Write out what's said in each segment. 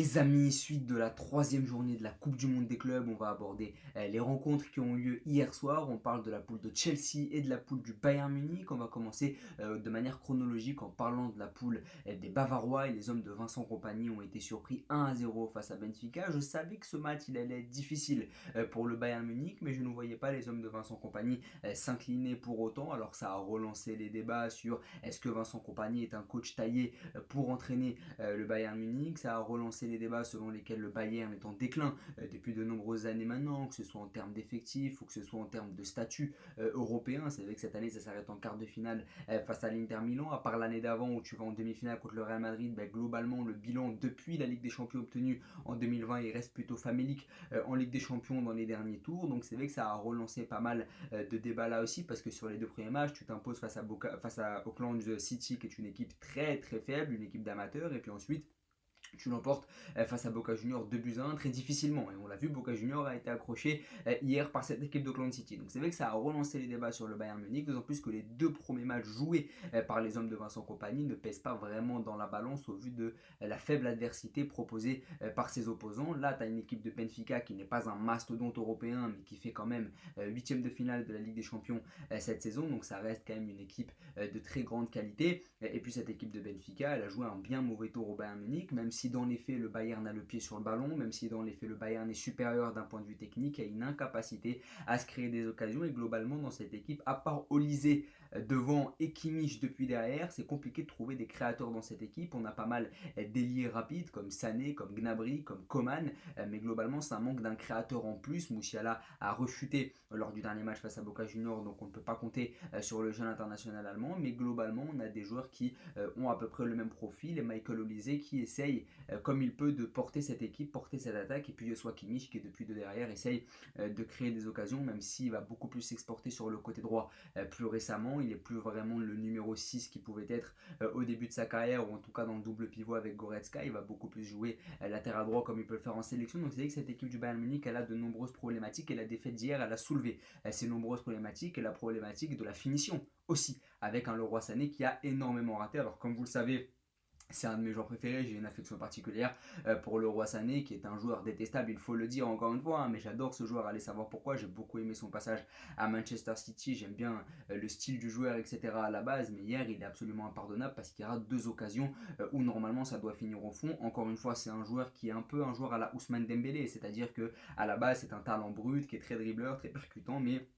Les amis, suite de la troisième journée de la Coupe du Monde des clubs, on va aborder les rencontres qui ont eu lieu hier soir. On parle de la poule de Chelsea et de la poule du Bayern Munich. On va commencer de manière chronologique en parlant de la poule des Bavarois, et les hommes de Vincent Kompany ont été surpris 1-0 face à Benfica. Je savais que ce match il allait être difficile pour le Bayern Munich, mais je ne voyais pas les hommes de Vincent Kompany s'incliner pour autant. Alors ça a relancé les débats sur est-ce que Vincent Kompany est un coach taillé pour entraîner le Bayern Munich. Ça a relancé les débats selon lesquels le Bayern est en déclin depuis de nombreuses années maintenant, que ce soit en termes d'effectifs ou que ce soit en termes de statut européen. C'est vrai que cette année ça s'arrête en quart de finale face à l'Inter Milan, à part l'année d'avant où tu vas en demi-finale contre le Real Madrid. Globalement le bilan depuis la Ligue des Champions obtenue en 2020 il reste plutôt famélique en Ligue des Champions dans les derniers tours. Donc c'est vrai que ça a relancé pas mal de débats là aussi, parce que sur les deux premiers matchs tu t'imposes face à Auckland City, qui est une équipe très très faible, une équipe d'amateurs, et puis ensuite tu l'emportes face à Boca Juniors 2-1 très difficilement. Et on l'a vu, Boca Juniors a été accroché hier par cette équipe d'Auckland City. Donc c'est vrai que ça a relancé les débats sur le Bayern Munich, d'autant plus que les deux premiers matchs joués par les hommes de Vincent Kompany ne pèsent pas vraiment dans la balance au vu de la faible adversité proposée par ses opposants. Là, tu as une équipe de Benfica qui n'est pas un mastodonte européen, mais qui fait quand même huitième de finale de la Ligue des Champions cette saison. Donc ça reste quand même une équipe de très grande qualité. Et puis cette équipe de Benfica, elle a joué un bien mauvais tour au Bayern Munich, même si dans les faits le Bayern a le pied sur le ballon, même si dans les faits le Bayern est supérieur d'un point de vue technique, il y a une incapacité à se créer des occasions. Et globalement dans cette équipe, à part Olysée devant et Kimmich depuis derrière, c'est compliqué de trouver des créateurs dans cette équipe. On a pas mal d'ailiers rapides comme Sané, comme Gnabry, comme Coman, mais globalement ça manque d'un créateur en plus. Musiala a rechuté lors du dernier match face à Boca Juniors, donc on ne peut pas compter sur le jeune international allemand, mais globalement on a des joueurs qui ont à peu près le même profil, et Michael Olise qui essaye comme il peut de porter cette équipe, porter cette attaque, et puis Joshua Kimmich qui depuis de derrière essaye de créer des occasions, même s'il va beaucoup plus s'exporter sur le côté droit plus récemment. Il est plus vraiment le numéro 6 qui pouvait être au début de sa carrière, ou en tout cas dans le double pivot avec Goretzka. Il va beaucoup plus jouer latéral droit comme il peut le faire en sélection. Donc c'est vrai que cette équipe du Bayern Munich, elle a de nombreuses problématiques, et la défaite d'hier elle a soulevé ces nombreuses problématiques, et la problématique de la finition aussi, avec un Leroy Sané qui a énormément raté. Alors comme vous le savez, c'est un de mes joueurs préférés, j'ai une affection particulière pour Leroy Sané, qui est un joueur détestable, il faut le dire encore une fois, hein, mais j'adore ce joueur, allez savoir pourquoi. J'ai beaucoup aimé son passage à Manchester City, j'aime bien le style du joueur, etc. à la base, mais hier il est absolument impardonnable parce qu'il rate deux occasions où normalement ça doit finir au fond. Encore une fois, c'est un joueur qui est un peu un joueur à la Ousmane Dembélé, c'est-à-dire que à la base c'est un talent brut, qui est très dribbleur, très percutant, mais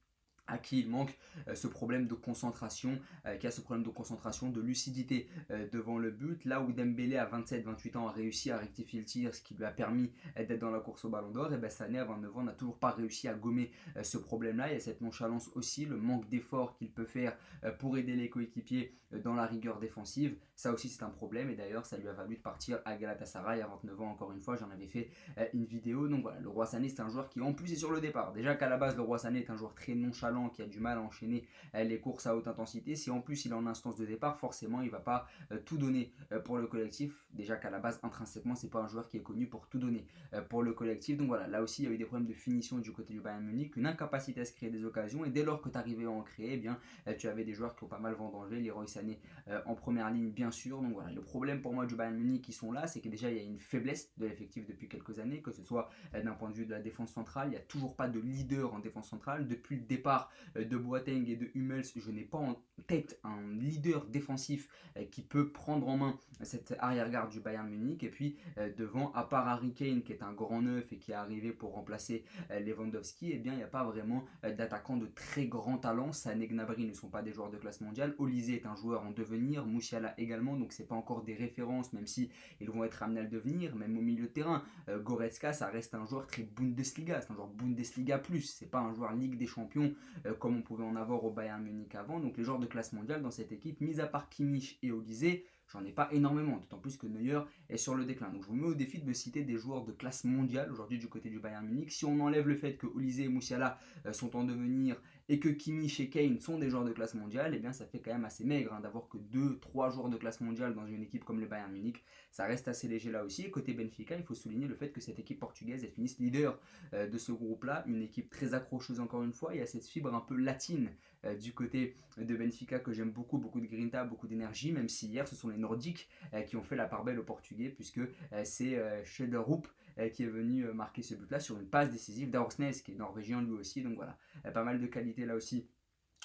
à qui il manque ce problème de concentration, qui a ce problème de concentration, de lucidité devant le but. Là où Dembélé à 27-28 ans a réussi à rectifier le tir, ce qui lui a permis d'être dans la course au ballon d'or, et ben Sané à 29 ans n'a toujours pas réussi à gommer ce problème-là. Il y a cette nonchalance aussi, le manque d'effort qu'il peut faire pour aider les coéquipiers dans la rigueur défensive. Ça aussi c'est un problème, et d'ailleurs ça lui a valu de partir à Galatasaray à 29 ans. Encore une fois, j'en avais fait une vidéo. Donc voilà, le Roi Sané c'est un joueur qui en plus est sur le départ. Déjà qu'à la base le Roi Sané est un joueur très nonchalant, qui a du mal à enchaîner les courses à haute intensité. Si en plus il est en instance de départ, forcément il ne va pas tout donner pour le collectif. Déjà qu'à la base intrinsèquement c'est pas un joueur qui est connu pour tout donner pour le collectif. Donc voilà, là aussi il y a eu des problèmes de finition du côté du Bayern Munich, une incapacité à se créer des occasions, et dès lors que tu arrivais à en créer, eh bien tu avais des joueurs qui ont pas mal vendangé. Leroy Sané en première ligne bien sûr. Donc voilà, le problème pour moi du Bayern Munich qui sont là, c'est que déjà il y a une faiblesse de l'effectif depuis quelques années, que ce soit d'un point de vue de la défense centrale. Il n'y a toujours pas de leader en défense centrale depuis le départ de Boateng et de Hummels. Je n'ai pas en tête un leader défensif qui peut prendre en main cette arrière-garde du Bayern Munich. Et puis devant, à part Harry Kane qui est un grand neuf et qui est arrivé pour remplacer Lewandowski, eh bien il n'y a pas vraiment d'attaquants de très grand talent. Sané, Gnabry ne sont pas des joueurs de classe mondiale. Olise est un joueur en devenir, Musiala également, donc c'est pas encore des références, même si ils vont être amenés à le devenir. Même au milieu de terrain, Goretzka, ça reste un joueur très Bundesliga, c'est un joueur Bundesliga plus, c'est pas un joueur Ligue des Champions comme on pouvait en avoir au Bayern Munich avant. Donc les joueurs de classe mondiale dans cette équipe, mis à part Kimmich et Olise, j'en ai pas énormément, d'autant plus que Neuer est sur le déclin. Donc je vous mets au défi de me citer des joueurs de classe mondiale aujourd'hui du côté du Bayern Munich. Si on enlève le fait que Olise et Musiala sont en devenir et que Kimmich et Kane sont des joueurs de classe mondiale, eh bien ça fait quand même assez maigre d'avoir que 2, 3 joueurs de classe mondiale dans une équipe comme le Bayern Munich. Ça reste assez léger là aussi. Et côté Benfica, il faut souligner le fait que cette équipe portugaise elle finisse leader de ce groupe-là, une équipe très accrocheuse encore une fois. Il y a cette fibre un peu latine du côté de Benfica que j'aime beaucoup, beaucoup de grinta, beaucoup d'énergie, même si hier ce sont les Nordiques qui ont fait la part belle aux Portugais, puisque c'est Schellerup qui est venu marquer ce but-là sur une passe décisive d'Aursnes, qui est norvégien lui aussi. Donc voilà, pas mal de qualité là aussi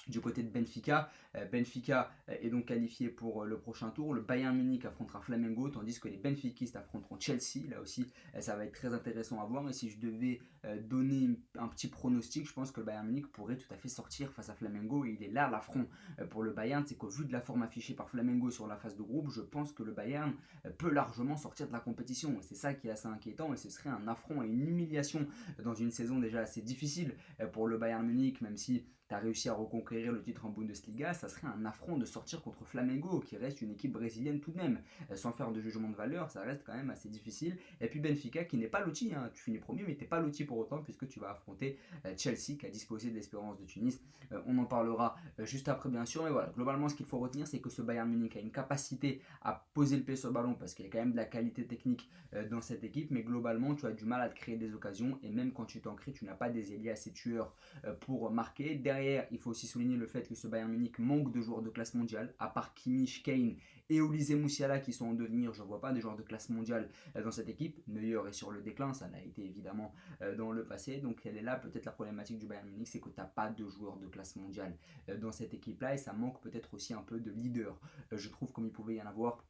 du côté de Benfica. Benfica est donc qualifié pour le prochain tour. Le Bayern Munich affrontera Flamengo, tandis que les Benfiquistes affronteront Chelsea. Là aussi, ça va être très intéressant à voir. Et si je devais donner un petit pronostic, je pense que le Bayern Munich pourrait tout à fait sortir face à Flamengo. Et il est là l'affront pour le Bayern. C'est qu'au vu de la forme affichée par Flamengo sur la phase de groupe, je pense que le Bayern peut largement sortir de la compétition. C'est ça qui est assez inquiétant. Et ce serait un affront et une humiliation dans une saison déjà assez difficile pour le Bayern Munich, même si tu as réussi à reconquérir le titre en Bundesliga, ça serait un affront de sortir contre Flamengo, qui reste une équipe brésilienne tout de même. Sans faire de jugement de valeur, ça reste quand même assez difficile. Et puis Benfica, qui n'est pas loti, hein. Tu finis premier, mais tu n'es pas loti pour autant, puisque tu vas affronter Chelsea, qui a disposé de l'Espérance de Tunis. On en parlera juste après, bien sûr. Mais voilà, globalement, ce qu'il faut retenir, c'est que ce Bayern Munich a une capacité à poser le pied sur le ballon, parce qu'il y a quand même de la qualité technique dans cette équipe, mais globalement, tu as du mal à te créer des occasions, et même quand tu t'en crées, tu n'as pas des ailiers assez tueurs pour marquer. Derrière, il faut aussi souligner le fait que ce Bayern Munich manque de joueurs de classe mondiale, à part Kimmich, Kane et Olise Moussiala qui sont en devenir. Je ne vois pas de joueurs de classe mondiale dans cette équipe. Neuer est sur le déclin, ça l'a été évidemment dans le passé. Donc elle est là peut-être la problématique du Bayern Munich, c'est que tu n'as pas de joueurs de classe mondiale dans cette équipe-là, et ça manque peut-être aussi un peu de leader. Je trouve comme il pouvait y en avoir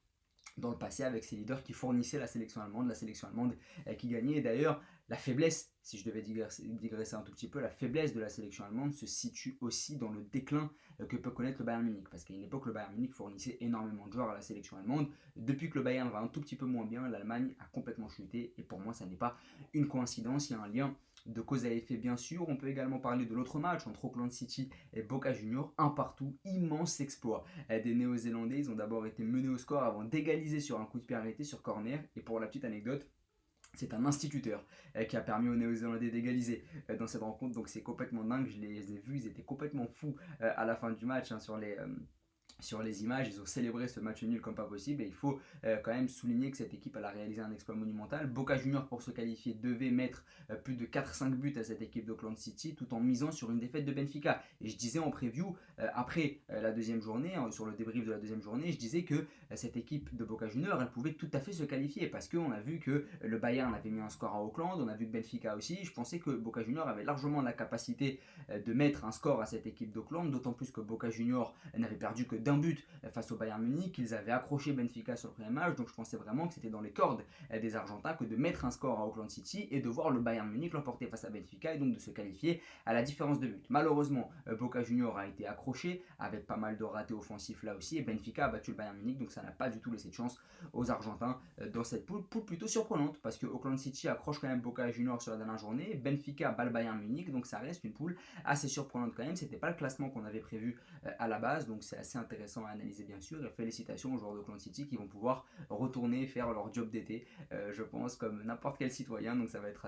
dans le passé avec ces leaders qui fournissaient la sélection allemande qui gagnait. Et d'ailleurs, la faiblesse, si je devais digresser un tout petit peu, la faiblesse de la sélection allemande se situe aussi dans le déclin que peut connaître le Bayern Munich. Parce qu'à une époque, le Bayern Munich fournissait énormément de joueurs à la sélection allemande. Depuis que le Bayern va un tout petit peu moins bien, l'Allemagne a complètement chuté. Et pour moi, ça n'est pas une coïncidence, il y a un lien de cause à effet bien sûr. On peut également parler de l'autre match entre Auckland City et Boca Juniors, un partout, immense exploit des Néo-Zélandais. Ils ont d'abord été menés au score avant d'égaliser sur un coup de pied arrêté sur corner. Et pour la petite anecdote, c'est un instituteur qui a permis aux Néo-Zélandais d'égaliser dans cette rencontre. Donc c'est complètement dingue, je les ai vus, ils étaient complètement fous à la fin du match sur les images. Ils ont célébré ce match nul comme pas possible, et il faut quand même souligner que cette équipe elle a réalisé un exploit monumental. Boca Juniors, pour se qualifier, devait mettre plus de 4-5 buts à cette équipe d'Auckland City tout en misant sur une défaite de Benfica. Et je disais en preview, après la deuxième journée, sur le débrief de la deuxième journée, je disais que cette équipe de Boca Juniors elle pouvait tout à fait se qualifier, parce qu'on a vu que le Bayern avait mis un score à Auckland, on a vu que Benfica aussi. Je pensais que Boca Juniors avait largement la capacité de mettre un score à cette équipe d'Auckland, d'autant plus que Boca Juniors n'avait perdu que d'un but face au Bayern Munich, qu'ils avaient accroché Benfica sur le premier match. Donc je pensais vraiment que c'était dans les cordes des Argentins que de mettre un score à Auckland City et de voir le Bayern Munich l'emporter face à Benfica, et donc de se qualifier à la différence de but. Malheureusement, Boca Juniors a été accroché avec pas mal de ratés offensifs là aussi, et Benfica a battu le Bayern Munich, donc ça n'a pas du tout laissé de chance aux Argentins dans cette poule plutôt surprenante, parce que Auckland City accroche quand même Boca Juniors sur la dernière journée, Benfica bat le Bayern Munich, donc ça reste une poule assez surprenante quand même. C'était pas le classement qu'on avait prévu à la base, donc c'est assez intéressant à analyser bien sûr. Et félicitations aux joueurs d'Auckland City qui vont pouvoir retourner faire leur job d'été, je pense, comme n'importe quel citoyen. Donc ça va être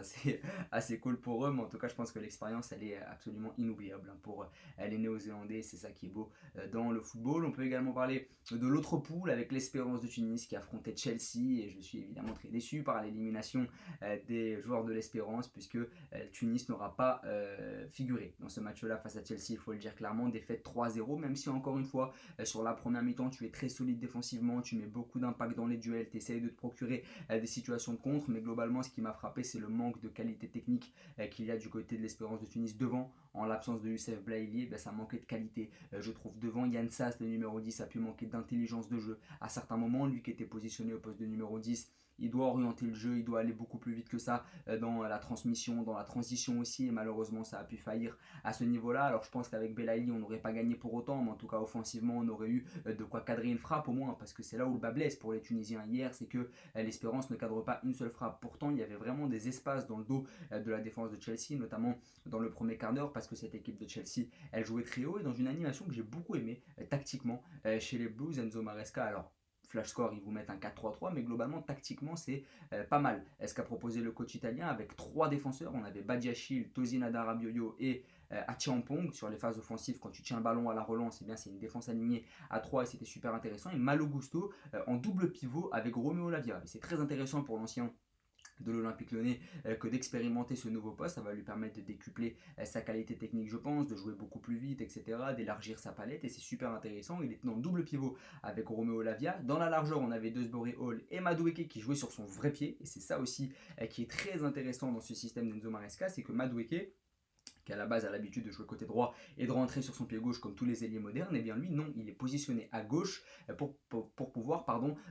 assez cool pour eux, mais en tout cas je pense que l'expérience elle est absolument inoubliable pour les Néo-Zélandais. C'est ça qui est beau dans le football. On peut également parler de l'autre poule avec l'Espérance de Tunis qui affrontait Chelsea, et je suis évidemment très déçu par l'élimination des joueurs de l'Espérance, puisque Tunis n'aura pas figuré dans ce match-là face à Chelsea. Il faut le dire clairement, défaite 3-0, même si encore une fois sur la première mi-temps tu es très solide défensivement, tu mets beaucoup d'impact dans les duels, tu essayes de te procurer des situations de contre, mais globalement ce qui m'a frappé c'est le manque de qualité technique qu'il y a du côté de l'Espérance de Tunis devant. En l'absence de Youssef Blaili, ça manquait de qualité. Je trouve devant Yann Sass, le numéro 10, a pu manquer d'intelligence de jeu. À certains moments, lui qui était positionné au poste de numéro 10, il doit orienter le jeu, il doit aller beaucoup plus vite que ça dans la transmission, dans la transition aussi, et malheureusement ça a pu faillir à ce niveau-là. Alors je pense qu'avec Belaïli on n'aurait pas gagné pour autant, mais en tout cas offensivement on aurait eu de quoi cadrer une frappe au moins, parce que c'est là où le bas blesse pour les Tunisiens hier, c'est que l'Espérance ne cadre pas une seule frappe. Pourtant il y avait vraiment des espaces dans le dos de la défense de Chelsea, notamment dans le premier quart d'heure, parce que cette équipe de Chelsea elle jouait très haut et dans une animation que j'ai beaucoup aimé tactiquement chez les Blues. Enzo Maresca, alors flash score, ils vous mettent un 4-3-3, mais globalement, tactiquement, c'est pas mal. Ce qu'a proposé le coach italien avec trois défenseurs, on avait Badiachil, Tosin Adarabioyo et à Champong sur les phases offensives. Quand tu tiens le ballon à la relance, eh bien, c'est une défense alignée à 3 et c'était super intéressant. Et Malo Gusto en double pivot avec Romeo Lavia. Et c'est très intéressant pour l'ancien de l'Olympique Lyonnais que d'expérimenter ce nouveau poste. Ça va lui permettre de décupler sa qualité technique, je pense, de jouer beaucoup plus vite, etc., d'élargir sa palette et c'est super intéressant. Il est dans le double pivot avec Romeo Lavia. Dans la largeur, on avait Desboré Hall et Madueke qui jouaient sur son vrai pied et c'est ça aussi qui est très intéressant dans ce système d'Enzo Maresca, c'est que Madueke qui à la base a l'habitude de jouer côté droit et de rentrer sur son pied gauche comme tous les ailiers modernes, et bien lui non, il est positionné à gauche pour pouvoir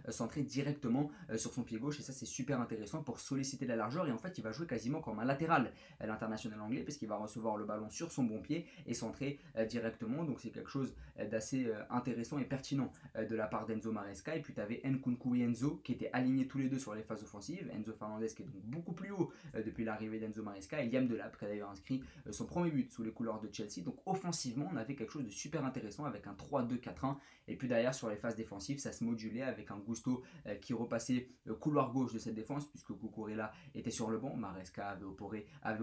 centrer directement sur son pied gauche et ça c'est super intéressant pour solliciter la largeur et en fait il va jouer quasiment comme un latéral à l'international anglais parce qu'il va recevoir le ballon sur son bon pied et centrer directement, donc c'est quelque chose d'assez intéressant et pertinent de la part d'Enzo Maresca. Et puis tu avais Nkunku et Enzo qui étaient alignés tous les deux sur les phases offensives, Enzo Fernandez qui est donc beaucoup plus haut depuis l'arrivée d'Enzo Maresca et Liam Delap qui a d'ailleurs inscrit son premier but sous les couleurs de Chelsea. Donc offensivement, on avait quelque chose de super intéressant avec un 3-2-4-1. Et puis derrière, sur les phases défensives, ça se modulait avec un Gusto qui repassait couloir gauche de cette défense, puisque Cucurella était sur le banc. Maresca avait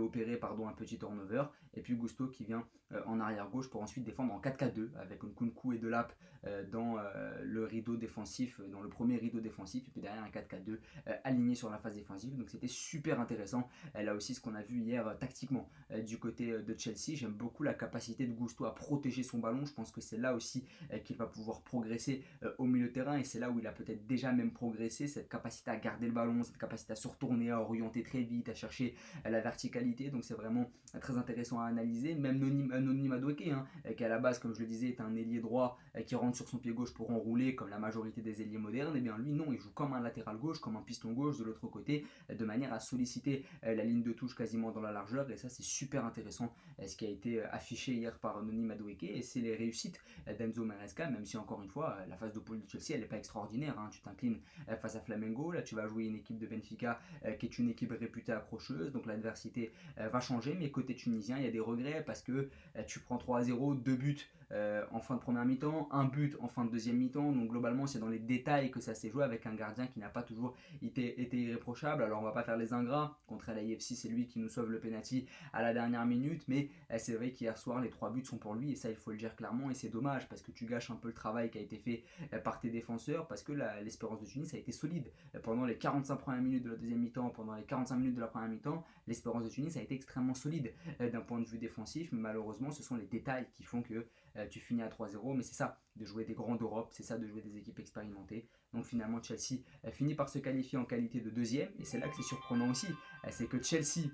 opéré un petit turnover. Et puis Gusto qui vient en arrière gauche pour ensuite défendre en 4-4-2 avec Nkunku et Delap dans le rideau défensif, dans le premier rideau défensif. Et puis derrière un 4-4-2 aligné sur la phase défensive. Donc c'était super intéressant. Là aussi, ce qu'on a vu hier tactiquement du côté de Chelsea. J'aime beaucoup la capacité de Gusto à protéger son ballon. Je pense que c'est là aussi qu'il va pouvoir progresser au milieu de terrain et c'est là où il a peut-être déjà même progressé, cette capacité à garder le ballon, cette capacité à se retourner, à orienter très vite, à chercher la verticalité. Donc c'est vraiment très intéressant à analyser. Même Noni Madueke, qui à la base, comme je le disais, est un ailier droit qui rentre sur son pied gauche pour enrouler comme la majorité des ailiers modernes. Et bien lui, non, il joue comme un latéral gauche, comme un piston gauche de l'autre côté, de manière à solliciter la ligne de touche quasiment dans la largeur. Et ça, c'est super intéressant ce qui a été affiché hier par Noni Madueke et c'est les réussites d'Enzo Maresca, même si encore une fois la phase de poule de Chelsea elle n'est pas extraordinaire, tu t'inclines face à Flamengo, là tu vas jouer une équipe de Benfica qui est une équipe réputée accrocheuse, donc l'adversité va changer, mais côté tunisien il y a des regrets parce que tu prends 3-0, 2 buts en fin de première mi-temps, un but en fin de deuxième mi-temps, donc globalement c'est dans les détails que ça s'est joué avec un gardien qui n'a pas toujours été irréprochable. Alors on va pas faire les ingrats, contre l'AFC c'est lui qui nous sauve le penalty à la dernière minute, mais c'est vrai qu'hier soir les 3 buts sont pour lui et ça il faut le dire clairement et c'est dommage parce que tu gâches un peu le travail qui a été fait par tes défenseurs parce que l'Espérance de Tunis a été solide pendant les 45 premières minutes de la deuxième mi-temps, pendant les 45 minutes de la première mi-temps, l'Espérance de Tunis a été extrêmement solide d'un point de vue défensif, mais malheureusement ce sont les détails qui font que tu finis à 3-0, mais c'est ça de jouer des grands d'Europe, c'est ça de jouer des équipes expérimentées. Donc finalement Chelsea finit par se qualifier en qualité de deuxième et c'est là que c'est surprenant aussi, c'est que Chelsea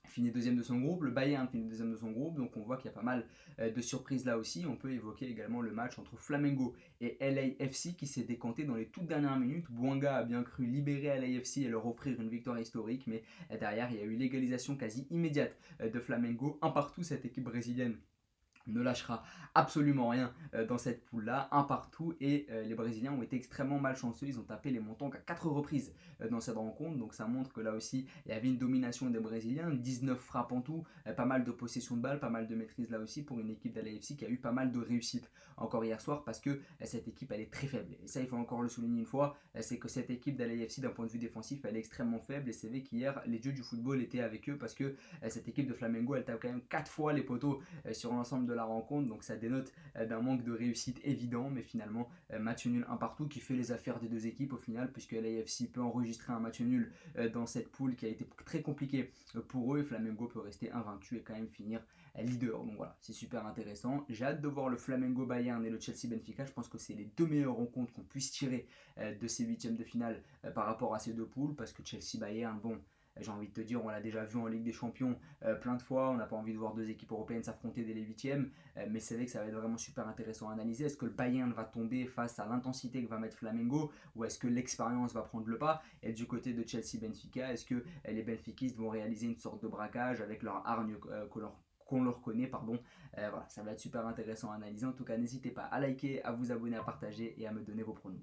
finit deuxième de son groupe, le Bayern finit deuxième de son groupe, donc on voit qu'il y a pas mal de surprises là aussi. On peut évoquer également le match entre Flamengo et LAFC qui s'est décanté dans les toutes dernières minutes. Bouanga a bien cru libérer LAFC et leur offrir une victoire historique, mais derrière il y a eu l'égalisation quasi immédiate de Flamengo, un partout. Cette équipe brésilienne ne lâchera absolument rien dans cette poule là, un partout et les Brésiliens ont été extrêmement malchanceux, ils ont tapé les montants qu'à 4 reprises dans cette rencontre, donc ça montre que là aussi il y avait une domination des Brésiliens, 19 frappes en tout, pas mal de possession de balles, pas mal de maîtrise là aussi pour une équipe de l'AFC qui a eu pas mal de réussite encore hier soir parce que cette équipe elle est très faible et ça il faut encore le souligner une fois, c'est que cette équipe de l'AFC d'un point de vue défensif elle est extrêmement faible et c'est vrai qu'hier les dieux du football étaient avec eux parce que cette équipe de Flamengo elle tape quand même 4 fois les poteaux sur l'ensemble de la rencontre, donc ça dénote d'un manque de réussite évident, mais finalement match nul un partout qui fait les affaires des deux équipes au final, puisque l'AFC peut enregistrer un match nul dans cette poule qui a été très compliquée pour eux, et Flamengo peut rester invaincu et quand même finir leader, donc voilà, c'est super intéressant. J'ai hâte de voir le Flamengo Bayern et le Chelsea Benfica, je pense que c'est les deux meilleures rencontres qu'on puisse tirer de ces huitièmes de finale par rapport à ces deux poules, parce que Chelsea Bayern, bon, j'ai envie de te dire, on l'a déjà vu en Ligue des Champions plein de fois, on n'a pas envie de voir deux équipes européennes s'affronter dès les huitièmes, mais c'est vrai que ça va être vraiment super intéressant à analyser. Est-ce que le Bayern va tomber face à l'intensité que va mettre Flamengo, ou est-ce que l'expérience va prendre le pas? Et du côté de Chelsea-Benfica, est-ce que les Benfiquistes vont réaliser une sorte de braquage avec leur hargne qu'on leur connaît, voilà, ça va être super intéressant à analyser. En tout cas, n'hésitez pas à liker, à vous abonner, à partager et à me donner vos pronoms.